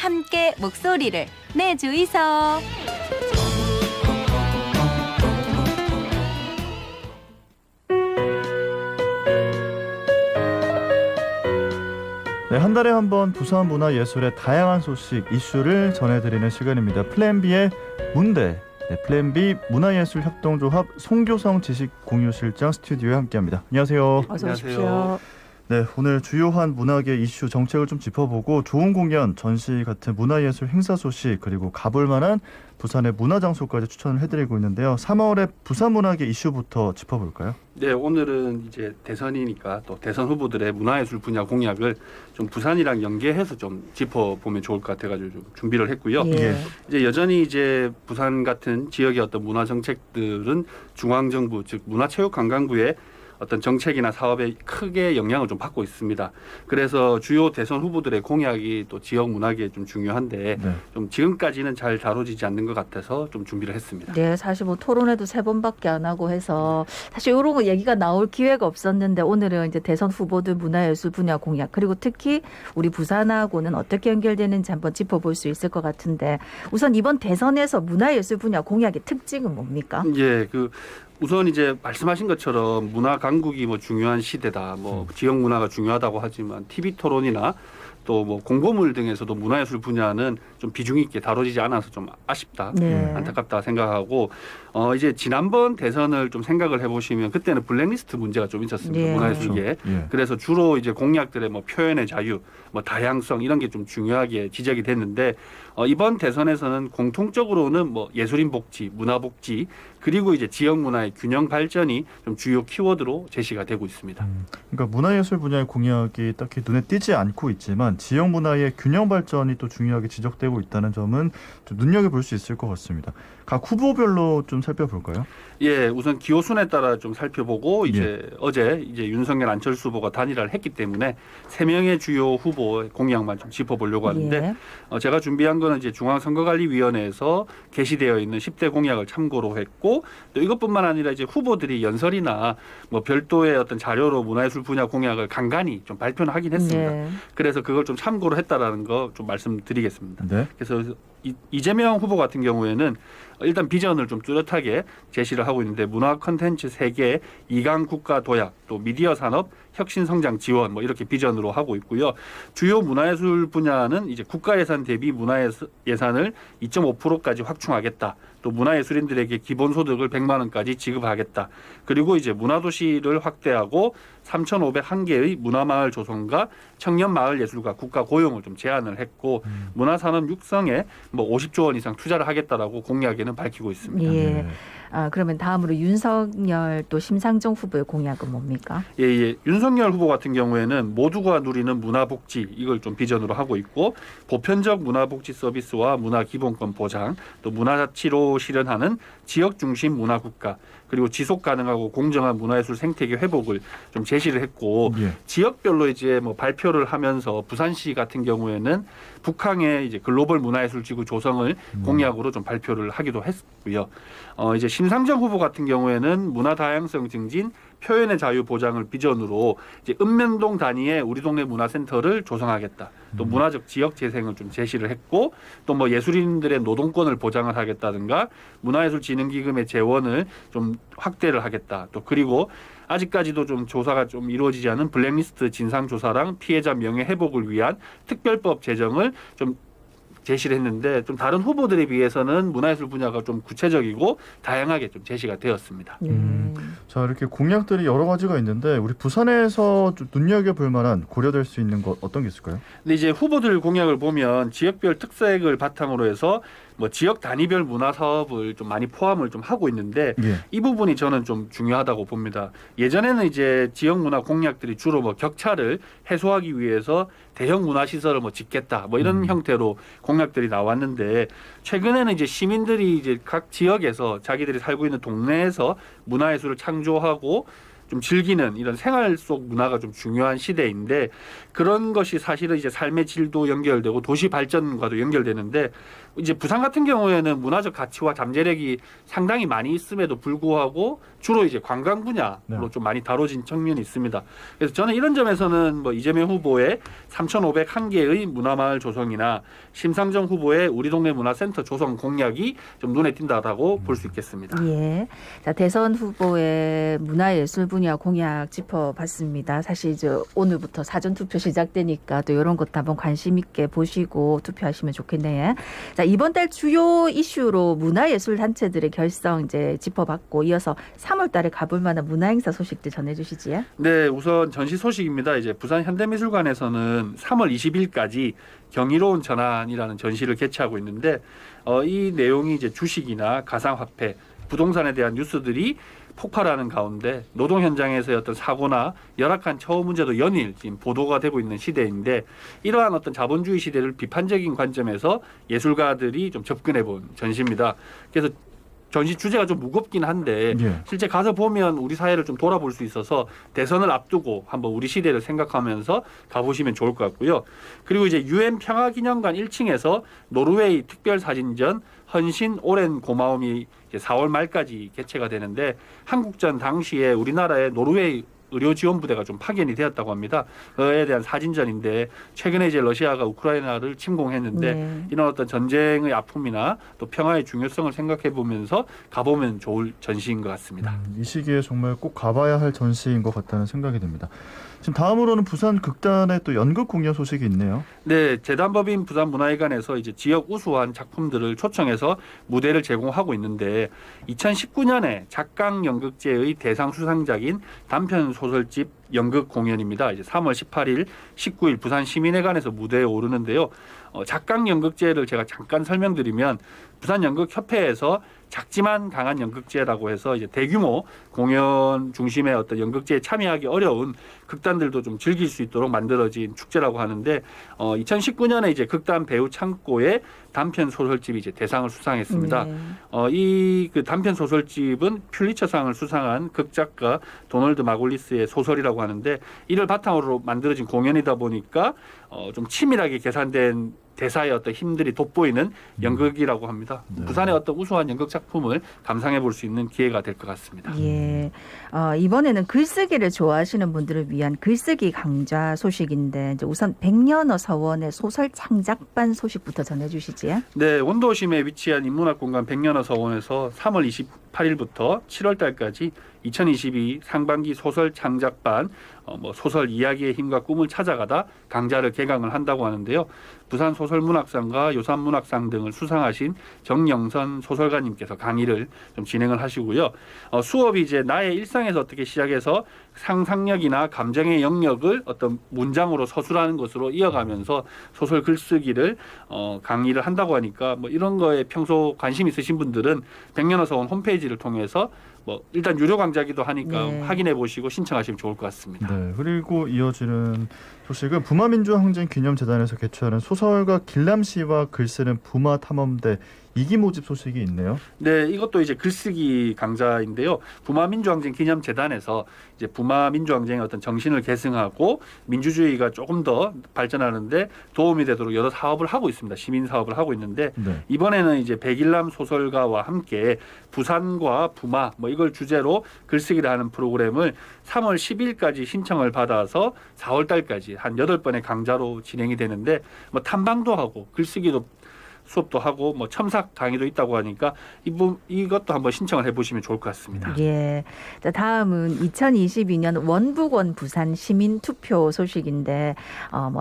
함께 목소리를 내주이소. 네, 한 달에 한 번 부산 문화예술의 다양한 소식, 이슈를 전해드리는 시간입니다. 플랜B의 문대, 네, 플랜B 문화예술협동조합 송교성 지식공유실장 스튜디오에 함께합니다. 안녕하세요. 어서 오십시오. 네, 오늘 주요한 문화계 이슈 정책을 좀 짚어보고 좋은 공연, 전시 같은 문화예술 행사 소식, 그리고 가볼 만한 부산의 문화장소까지 추천을 해드리고 있는데요. 3월에 부산 문화계 이슈부터 짚어볼까요? 네, 오늘은 이제 대선이니까 또 대선 후보들의 문화예술 분야 공약을 좀 부산이랑 연계해서 좀 짚어보면 좋을 것 같아가지고 좀 준비를 했고요. 예. 이제 여전히 이제 부산 같은 지역의 어떤 문화 정책들은 중앙정부 즉 문화체육관광부의 어떤 정책이나 사업에 크게 영향을 좀 받고 있습니다. 그래서 주요 대선 후보들의 공약이 또 지역 문화계에 좀 중요한데 네. 좀 지금까지는 잘 다뤄지지 않는 것 같아서 좀 준비를 했습니다. 네, 사실 뭐 토론회도 3번밖에 안 하고 해서 사실 이런 거 얘기가 나올 기회가 없었는데 오늘은 이제 대선 후보들 문화예술 분야 공약 그리고 특히 우리 부산하고는 어떻게 연결되는지 한번 짚어볼 수 있을 것 같은데 우선 이번 대선에서 문화예술 분야 공약의 특징은 뭡니까? 예, 우선 이제 말씀하신 것처럼 문화 강국이 뭐 중요한 시대다. 뭐 지역 문화가 중요하다고 하지만 TV 토론이나 또 뭐 공보물 등에서도 문화예술 분야는 좀 비중 있게 다뤄지지 않아서 좀 아쉽다. 네. 안타깝다 생각하고 이제 지난번 대선을 좀 생각을 해보시면 그때는 블랙리스트 문제가 좀 있었습니다. 예. 문화예술계. 예. 그래서 주로 이제 공약들의 뭐 표현의 자유, 뭐 다양성 이런 게 좀 중요하게 지적이 됐는데 이번 대선에서는 공통적으로는 뭐 예술인 복지, 문화 복지 그리고 이제 지역 문화의 균형 발전이 좀 주요 키워드로 제시가 되고 있습니다. 그러니까 문화예술 분야의 공약이 딱히 눈에 띄지 않고 있지만 지역 문화의 균형 발전이 또 중요하게 지적되고 있다는 점은 좀 눈여겨볼 수 있을 것 같습니다. 각 후보별로 좀 살펴볼까요? 예, 우선 기호순에 따라 좀 살펴보고 이제 어제 이제 윤석열 안철수 후보가 단일화를 했기 때문에 3명의 주요 후보의 공약만 좀 짚어보려고 하는데 제가 준비한 거는 이제 중앙선거관리위원회에서 게시되어 있는 10대 공약을 참고로 했고 또 이것뿐만 아니라 이제 후보들이 연설이나 뭐 별도의 어떤 자료로 문화예술 분야 공약을 간간히 좀 발표를 하긴 했습니다. 네. 그래서 그걸 좀 참고로 했다라는 거 좀 말씀드리겠습니다. 네. 그래서 이재명 후보 같은 경우에는 일단 비전을 좀 뚜렷하게 제시를 하고 있는데 문화 콘텐츠 세계 2강 국가 도약 또 미디어 산업 혁신 성장 지원 뭐 이렇게 비전으로 하고 있고요. 주요 문화예술 분야는 이제 국가 예산 대비 문화예산을 2.5%까지 확충하겠다. 또 문화예술인들에게 기본소득을 100만 원까지 지급하겠다. 그리고 이제 문화도시를 확대하고 3,501개의 문화마을 조성과 청년마을 예술가 국가 고용을 좀 제안을 했고 문화산업 육성에 뭐 50조 원 이상 투자를 하겠다라고 공약에는 밝히고 있습니다. 예. 네. 그러면 다음으로 윤석열 또 심상정 후보의 공약은 뭡니까? 예. 윤석열 후보 같은 경우에는 모두가 누리는 문화복지 이걸 좀 비전으로 하고 있고 보편적 문화복지 서비스와 문화기본권 보장 또 문화자치로 실현하는 지역 중심 문화국가 그리고 지속 가능하고 공정한 문화예술 생태계 회복을 좀 제시를 했고 예. 지역별로 이제 뭐 발표를 하면서 부산시 같은 경우에는 북항의 이제 글로벌 문화예술지구 조성을 공약으로 좀 발표를 하기도 했고요. 이제 심상정 후보 같은 경우에는 문화 다양성 증진, 표현의 자유 보장을 비전으로 이제 읍면동 단위의 우리 동네 문화센터를 조성하겠다. 또 문화적 지역 재생을 좀 제시를 했고 또 뭐 예술인들의 노동권을 보장을 하겠다든가 문화예술진흥기금의 재원을 좀 확대를 하겠다. 또 그리고 아직까지도 좀 조사가 좀 이루어지지 않은 블랙리스트 진상조사랑 피해자 명예회복을 위한 특별법 제정을 좀 제시를 했는데 좀 다른 후보들에 비해서는 문화예술 분야가 좀 구체적이고 다양하게 좀 제시가 되었습니다. 자, 이렇게 공약들이 여러 가지가 있는데 우리 부산에서 좀 눈여겨볼 만한 고려될 수 있는 것 어떤 게 있을까요? 근데 이제 후보들 공약을 보면 지역별 특색을 바탕으로 해서 뭐 지역 단위별 문화 사업을 좀 많이 포함을 좀 하고 있는데 예. 이 부분이 저는 좀 중요하다고 봅니다. 예전에는 이제 지역 문화 공약들이 주로 뭐 격차를 해소하기 위해서 대형 문화 시설을 뭐 짓겠다 뭐 이런 형태로 공약들이 나왔는데 최근에는 이제 시민들이 이제 각 지역에서 자기들이 살고 있는 동네에서 문화예술을 창조하고 좀 즐기는 이런 생활 속 문화가 좀 중요한 시대인데 그런 것이 사실은 이제 삶의 질도 연결되고 도시 발전과도 연결되는데 이제 부산 같은 경우에는 문화적 가치와 잠재력이 상당히 많이 있음에도 불구하고 주로 이제 관광 분야로 네. 좀 많이 다뤄진 측면이 있습니다. 그래서 저는 이런 점에서는 뭐 이재명 후보의 3,501개의 문화마을 조성이나 심상정 후보의 우리 동네 문화센터 조성 공약이 좀 눈에 띈다라고 볼 수 있겠습니다. 예. 자, 대선 후보의 문화예술 분야 공약 짚어봤습니다. 사실 이제 오늘부터 사전 투표 시작되니까 또 이런 것도 한번 관심 있게 보시고 투표하시면 좋겠네요. 자, 이번 달 주요 이슈로 문화예술 단체들의 결성 이제 짚어봤고 이어서 3월 달에 가볼 만한 문화행사 소식들 전해주시지요. 네, 우선 전시 소식입니다. 이제 부산 현대미술관에서는 3월 20일까지 경이로운 전환이라는 전시를 개최하고 있는데 이 내용이 이제 주식이나 가상화폐, 부동산에 대한 뉴스들이 폭발하는 가운데 노동 현장에서의 어떤 사고나 열악한 처우 문제도 연일 지금 보도가 되고 있는 시대인데 이러한 어떤 자본주의 시대를 비판적인 관점에서 예술가들이 좀 접근해 본 전시입니다. 그래서 전시 주제가 좀 무겁긴 한데 예. 실제 가서 보면 우리 사회를 좀 돌아볼 수 있어서 대선을 앞두고 한번 우리 시대를 생각하면서 가보시면 좋을 것 같고요. 그리고 이제 유엔 평화기념관 1층에서 노르웨이 특별사진전 헌신 오랜 고마움이 이제 4월 말까지 개최가 되는데 한국전 당시에 우리나라의 노르웨이 의료지원부대가 좀 파견이 되었다고 합니다. 그에 대한 사진전인데 최근에 이제 러시아가 우크라이나를 침공했는데 네. 이런 어떤 전쟁의 아픔이나 또 평화의 중요성을 생각해 보면서 가보면 좋을 전시인 것 같습니다. 이 시기에 정말 꼭 가봐야 할 전시인 것 같다는 생각이 듭니다. 지금 다음으로는 부산 극단의 또 연극 공연 소식이 있네요. 네, 재단법인 부산문화회관에서 이제 지역 우수한 작품들을 초청해서 무대를 제공하고 있는데 2019년에 작강연극제의 대상 수상작인 단편 소설집 연극 공연입니다. 이제 3월 18일, 19일 부산 시민회관에서 무대에 오르는데요. 작강연극제를 제가 잠깐 설명드리면 부산연극협회에서 작지만 강한 연극제라고 해서 이제 대규모 공연 중심의 어떤 연극제에 참여하기 어려운 극단들도 좀 즐길 수 있도록 만들어진 축제라고 하는데 2019년에 이제 극단 배우 창고의 단편 소설집이 이제 대상을 수상했습니다. 네. 이 그 단편 소설집은 퓰리처상을 수상한 극작가 도널드 마골리스의 소설이라고 하는데 이를 바탕으로 만들어진 공연이다 보니까 좀 치밀하게 계산된 대사의 어떤 힘들이 돋보이는 연극이라고 합니다. 네. 부산의 어떤 우수한 연극 작품을 감상해 볼 수 있는 기회가 될 것 같습니다. 예. 이번에는 글쓰기를 좋아하시는 분들을 위한 글쓰기 강좌 소식인데 이제 우선 백년어 서원의 소설 창작반 소식부터 전해주시지요. 네, 원도심에 위치한 인문학 공간 백년어 서원에서 3월 28일부터 7월 달까지 2022 상반기 소설 창작반 소설 이야기의 힘과 꿈을 찾아가다 강좌를 개강을 한다고 하는데요. 부산 소설문학상과 요산문학상 등을 수상하신 정영선 소설가님께서 강의를 좀 진행을 하시고요. 수업이 이제 나의 일상에서 어떻게 시작해서 상상력이나 감정의 영역을 어떤 문장으로 서술하는 것으로 이어가면서 소설 글쓰기를 강의를 한다고 하니까 이런 거에 평소 관심 있으신 분들은 백년어 서원 홈페이지를 통해서 일단 유료 강좌기도 하니까 네. 확인해 보시고 신청하시면 좋을 것 같습니다. 네, 그리고 이어지는 소식은 부마민주항쟁기념재단에서 개최하는 소설가 길람 씨와 글쓰는 부마탐험대 2기 모집 소식이 있네요. 네, 이것도 이제 글쓰기 강좌인데요. 부마민주항쟁 기념재단에서 이제 부마민주항쟁의 어떤 정신을 계승하고 민주주의가 조금 더 발전하는데 도움이 되도록 여러 사업을 하고 있습니다. 시민 사업을 하고 있는데 네. 이번에는 이제 백일남 소설가와 함께 부산과 부마 이걸 주제로 글쓰기를 하는 프로그램을 3월 10일까지 신청을 받아서 4월 달까지 한 8번의 강좌로 진행이 되는데 탐방도 하고 글쓰기도 수업도 하고 첨삭 강의도 있다고 하니까 이것도 한번 신청을 해보시면 좋을 것 같습니다. 예. 자, 다음은 2022년 원북원 부산 시민 투표 소식인데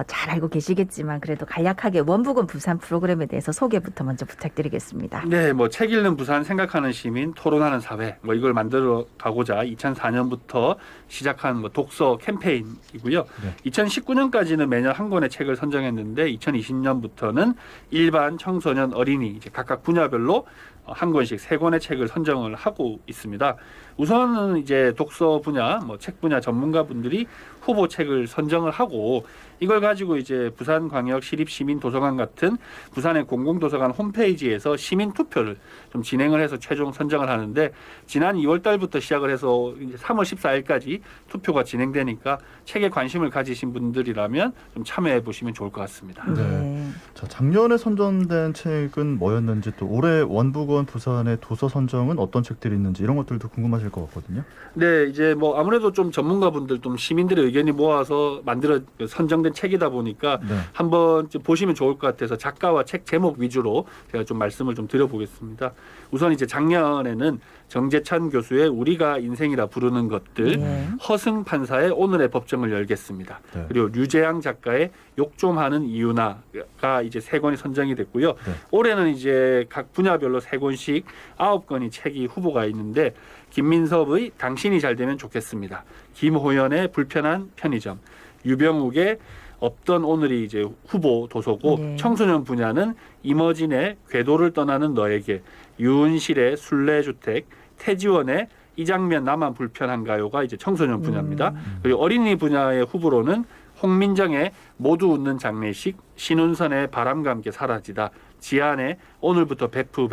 잘 알고 계시겠지만 그래도 간략하게 원북원 부산 프로그램에 대해서 소개부터 먼저 부탁드리겠습니다. 네, 책 읽는 부산 생각하는 시민 토론하는 사회 이걸 만들어 가고자 2004년부터 시작한 독서 캠페인이고요. 네. 2019년까지는 매년 한 권의 책을 선정했는데 2020년부터는 일반 청소년 어린이 이제 각각 분야별로 한 권씩 3권의 책을 선정을 하고 있습니다. 우선은 이제 독서 분야, 뭐 책 분야 전문가분들이 후보 책을 선정을 하고 이걸 가지고 이제 부산광역시립시민도서관 같은 부산의 공공도서관 홈페이지에서 시민 투표를 좀 진행을 해서 최종 선정을 하는데 지난 2월 달부터 시작을 해서 이제 3월 14일까지 투표가 진행되니까 책에 관심을 가지신 분들이라면 좀 참여해 보시면 좋을 것 같습니다. 네. 자, 작년에 선정된 책은 뭐였는지 또 올해 원북원 부산의 도서 선정은 어떤 책들이 있는지 이런 것들도 궁금하실 것 같거든요. 네, 이제 뭐 아무래도 좀 전문가분들, 좀 시민들의 의견이 모아서 만들어 선정된 책이다 보니까 네. 한번 좀 보시면 좋을 것 같아서 작가와 책 제목 위주로 제가 좀 말씀을 좀 드려보겠습니다. 우선 이제 작년에는 정재찬 교수의 우리가 인생이라 부르는 것들, 네. 허승 판사의 오늘의 법정을 열겠습니다. 네. 그리고 류재양 작가의 욕 좀 하는 이유나가 이제 3권이 선정이 됐고요. 네. 올해는 이제 각 분야별로 3권씩 9권이 책이 후보가 있는데 김민섭의 당신이 잘 되면 좋겠습니다. 김호연의 불편한 편의점, 유병욱의 없던 오늘이 이제 후보 도서고 네. 청소년 분야는 이머진의 궤도를 떠나는 너에게, 유은실의 순례주택, 태지원의 이 장면 나만 불편한가요가 이제 청소년 분야입니다. 그리고 어린이 분야의 후보로는 홍민정의 모두 웃는 장례식, 신운선의 바람과 함께 사라지다, 지안의 오늘부터 베프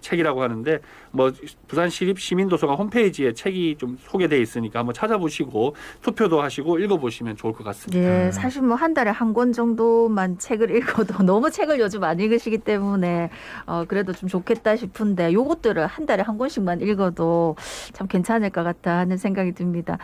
책이라고 하는데 뭐 부산시립시민도서관 홈페이지에 책이 좀 소개돼 있으니까 한번 찾아보시고 투표도 하시고 읽어보시면 좋을 것 같습니다. 예, 사실 뭐 한 달에 한 권 정도만 책을 읽어도 너무 책을 요즘 안 읽으시기 때문에 그래도 좀 좋겠다 싶은데 요것들을 한 달에 한 권씩만 읽어도 참 괜찮을 것 같다 하는 생각이 듭니다.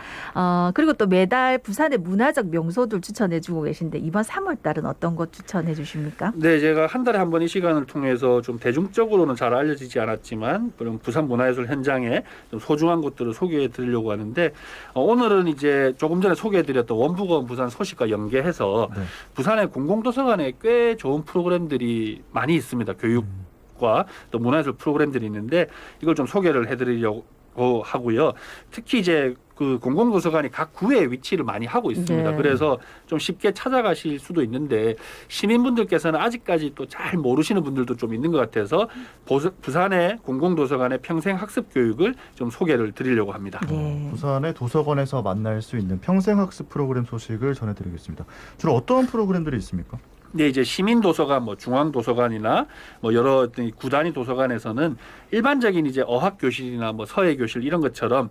그리고 또 매달 부산의 문화적 명소들 추천해 주고 계신데 이번 3월 달은 어떤 것 추천해 주십니까? 네, 제가 한 달에 한 번 이 시간을 통해서 좀 대중적으로는 잘 알려지지 않았지만 그런 부산 문화예술 현장에 좀 소중한 곳들을 소개해 드리려고 하는데 오늘은 이제 조금 전에 소개해 드렸던 원북원 부산 소식과 연계해서 네. 부산의 공공도서관에 꽤 좋은 프로그램들이 많이 있습니다. 교육과 또 문화예술 프로그램들이 있는데 이걸 좀 소개를 해 드리려고 하고요. 특히 이제 그 공공도서관이 각 구에 위치를 많이 하고 있습니다. 네. 그래서 좀 쉽게 찾아가실 수도 있는데 시민분들께서는 아직까지 또 잘 모르시는 분들도 좀 있는 것 같아서 부산의 공공도서관의 평생 학습 교육을 좀 소개를 드리려고 합니다. 네. 부산의 도서관에서 만날 수 있는 평생학습 프로그램 소식을 전해드리겠습니다. 주로 어떤 프로그램들이 있습니까? 네, 이제 시민도서관, 뭐 중앙도서관이나 뭐 여러 어떤 구단위 도서관에서는 일반적인 이제 어학교실이나 뭐 서예교실 이런 것처럼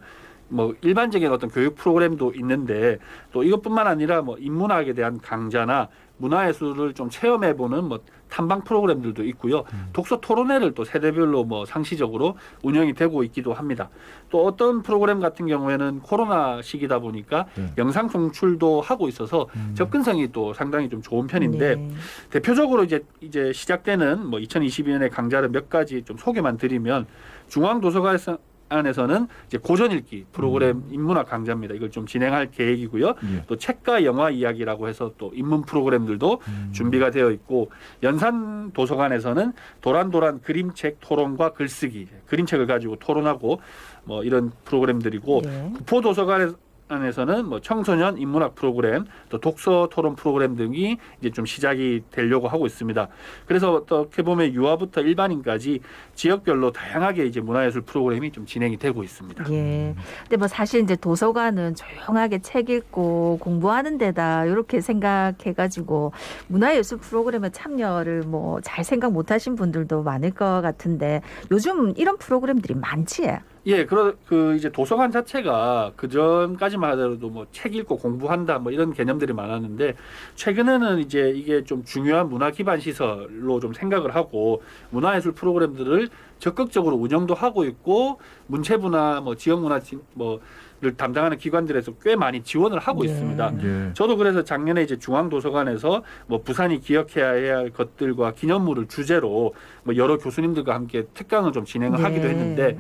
뭐 일반적인 어떤 교육 프로그램도 있는데 또 이것뿐만 아니라 뭐 인문학에 대한 강좌나 문화예술을 좀 체험해보는 뭐 탐방 프로그램들도 있고요. 독서 토론회를 또 세대별로 뭐 상시적으로 운영이 되고 있기도 합니다. 또 어떤 프로그램 같은 경우에는 코로나 시기다 보니까 네. 영상 송출도 하고 있어서 접근성이 또 상당히 좀 좋은 편인데 네. 대표적으로 이제 시작되는 뭐 2022년의 강좌를 몇 가지 좀 소개만 드리면 중앙도서관에서는 이제 고전 읽기 프로그램 인문학 강좌입니다. 이걸 좀 진행할 계획이고요. 예. 또 책과 영화 이야기라고 해서 또 인문 프로그램들도 준비가 되어 있고 연산 도서관에서는 도란도란 그림책 토론과 글쓰기, 그림책을 가지고 토론하고 뭐 이런 프로그램들이고 네. 구포 도서관에서는 뭐 청소년 인문학 프로그램, 또 독서 토론 프로그램 등이 이제 좀 시작이 되려고 하고 있습니다. 그래서 어떻게 보면 유아부터 일반인까지 지역별로 다양하게 이제 문화예술 프로그램이 좀 진행이 되고 있습니다. 예. 근데 뭐 사실 이제 도서관은 조용하게 책 읽고 공부하는 데다 이렇게 생각해가지고 문화예술 프로그램에 참여를 뭐 잘 생각 못하신 분들도 많을 것 같은데 요즘 이런 프로그램들이 많지? 예, 그 이제 도서관 자체가 그 전까지만 하더라도 뭐 책 읽고 공부한다 뭐 이런 개념들이 많았는데 최근에는 이제 이게 좀 중요한 문화 기반 시설로 좀 생각을 하고 문화예술 프로그램들을 적극적으로 운영도 하고 있고 문체부나 뭐 지역문화 뭐를 담당하는 기관들에서 꽤 많이 지원을 하고 예. 있습니다. 예. 저도 그래서 작년에 이제 중앙도서관에서 뭐 부산이 기억해야 할 것들과 기념물을 주제로 뭐 여러 교수님들과 함께 특강을 좀 진행을 네. 하기도 했는데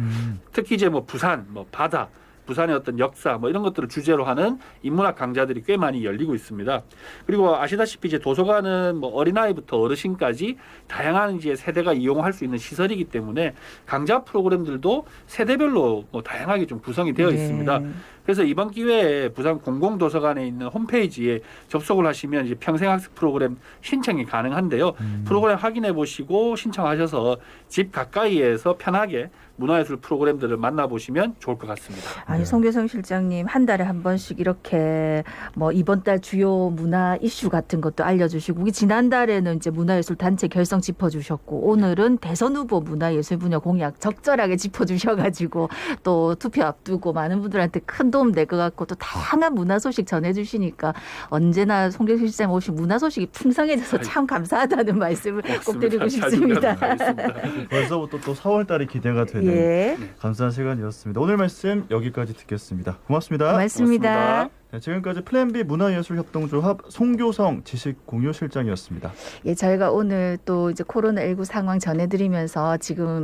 특히 이제 뭐 부산, 뭐 바다, 부산의 어떤 역사 뭐 이런 것들을 주제로 하는 인문학 강좌들이 꽤 많이 열리고 있습니다. 그리고 아시다시피 이제 도서관은 뭐 어린아이부터 어르신까지 다양한 이제 세대가 이용할 수 있는 시설이기 때문에 강좌 프로그램들도 세대별로 뭐 다양하게 좀 구성이 되어 네. 있습니다. 그래서 이번 기회에 부산 공공도서관에 있는 홈페이지에 접속을 하시면 이제 평생학습 프로그램 신청이 가능한데요. 프로그램 확인해 보시고 신청하셔서 집 가까이에서 편하게 문화예술 프로그램들을 만나보시면 좋을 것 같습니다. 아니 송교성 실장님 한 달에 한 번씩 이렇게 뭐 이번 달 주요 문화 이슈 같은 것도 알려주시고 우리 지난달에는 이제 문화예술 단체 결성 짚어주셨고 오늘은 대선 후보 문화예술 분야 공약 적절하게 짚어주셔가지고 또 투표 앞두고 많은 분들한테 큰 도움 될 것 같고 또 다양한 문화 소식 전해주시니까 언제나 송교성 실장 오신 문화 소식이 풍성해져서 참 감사하다는 말씀을 꼭 드리고 싶습니다. 벌써부터 또 4월 달이 기대가 되는 예, 감사한 시간이었습니다. 오늘 말씀 여기까지 듣겠습니다. 고맙습니다. 고맙습니다. 네, 지금까지 플랜 B 문화예술협동조합 송교성 지식공유실장이었습니다. 예, 저희가 오늘 또 이제 코로나19 상황 전해드리면서 지금